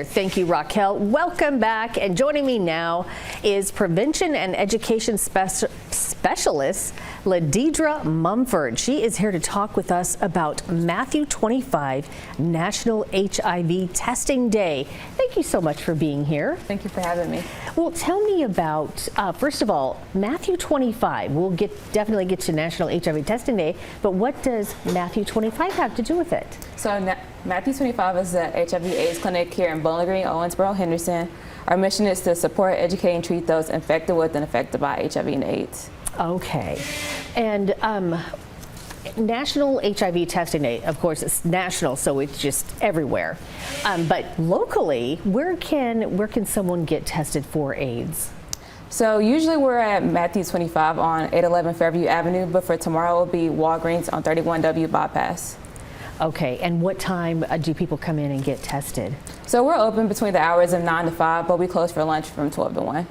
Thank you, Raquel. Welcome back. And joining me now is Prevention and Education Specialist Ladidra Mumford. She is here to talk with us about Matthew 25, National HIV Testing Day. Thank you so much for being here. Thank you for having me. Well, tell me about, first of all, Matthew 25. We'll definitely get to National HIV Testing Day, but what does Matthew 25 have to do with it? So Matthew 25 is the HIV/AIDS clinic here in Bowling Green, Owensboro, Henderson. Our mission is to support, educate, and treat those infected with and affected by HIV and AIDS. Okay. And National HIV Testing Day, of course, it's national, so it's just everywhere. But locally, where can someone get tested for AIDS? So usually we're at Matthew 25 on 811 Fairview Avenue, but for tomorrow it will be Walgreens on 31W Bypass. Okay, and what time do people come in and get tested? So we're open between the hours of 9 to 5, but we close for lunch from 12 to 1.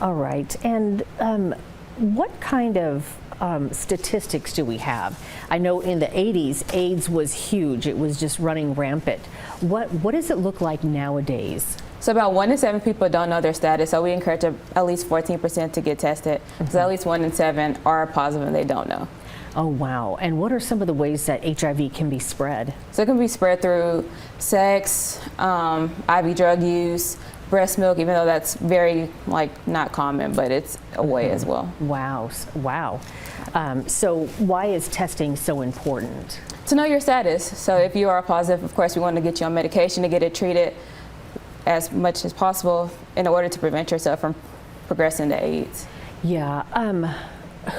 All right, and what kind of statistics do we have? I know in the 80s, AIDS was huge. It was just running rampant. What does it look like nowadays? So about 1 in 7 people don't know their status, so we encourage at least 14% to get tested. So at least 1 in 7 are positive and they don't know. Oh, wow. And what are some of the ways that HIV can be spread? So it can be spread through sex, IV drug use, breast milk, even though that's very not common, but it's a way as well. Wow. Wow. So why is testing so important? To know your status. So if you are positive, of course, we want to get you on medication to get it treated as much as possible in order to prevent yourself from progressing to AIDS. Yeah.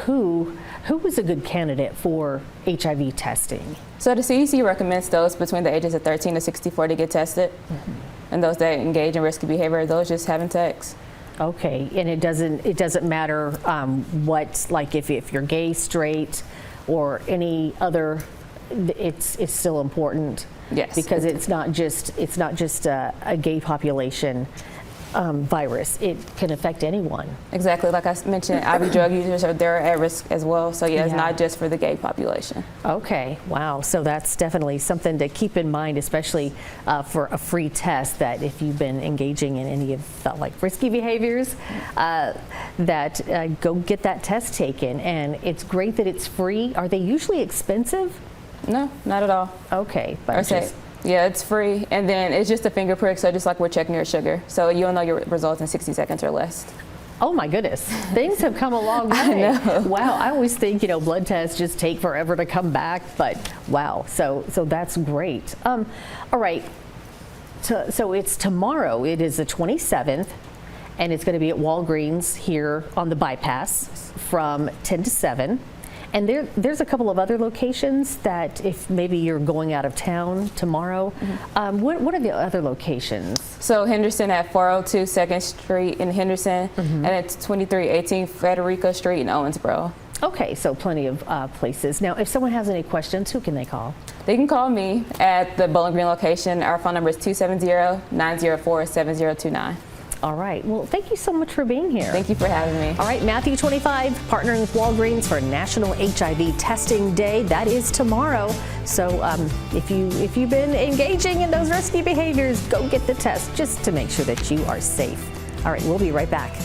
Who is a good candidate for HIV testing? So the CDC recommends those between the ages of 13 to 64 to get tested. And those that engage in risky behavior, those just having sex. Okay, and it doesn't matter if you're gay, straight, or any other. It's still important. Yes, because it's not just a gay population virus. It can affect anyone. Exactly, like I mentioned, IV drug users they're at risk as well. So yeah, it's not just for the gay population. Okay, wow. So that's definitely something to keep in mind, especially for a free test. That if you've been engaging in any of the risky behaviors, that go get that test taken. And it's great that it's free. Are they usually expensive? No, not at all. Okay, but yeah, it's free, and then it's just a finger prick, so just like we're checking your sugar. So you'll know your results in 60 seconds or less. Oh my goodness, things have come a long way. I know. Wow, I always think, blood tests just take forever to come back, but wow, so that's great. All right, so it's tomorrow, it is the 27th, and it's going to be at Walgreens here on the bypass from 10 to 7. And there's a couple of other locations that if maybe you're going out of town tomorrow, what are the other locations? So Henderson at 402 2nd Street in Henderson, and it's 2318 Federico Street in Owensboro. Okay, so plenty of places. Now, if someone has any questions, who can they call? They can call me at the Bowling Green location. Our phone number is 270-904-7029. All right. Well, thank you so much for being here. Thank you for having me. All right, Matthew 25, partnering with Walgreens for National HIV Testing Day. That is tomorrow. So if you've been engaging in those risky behaviors, go get the test just to make sure that you are safe. All right, we'll be right back.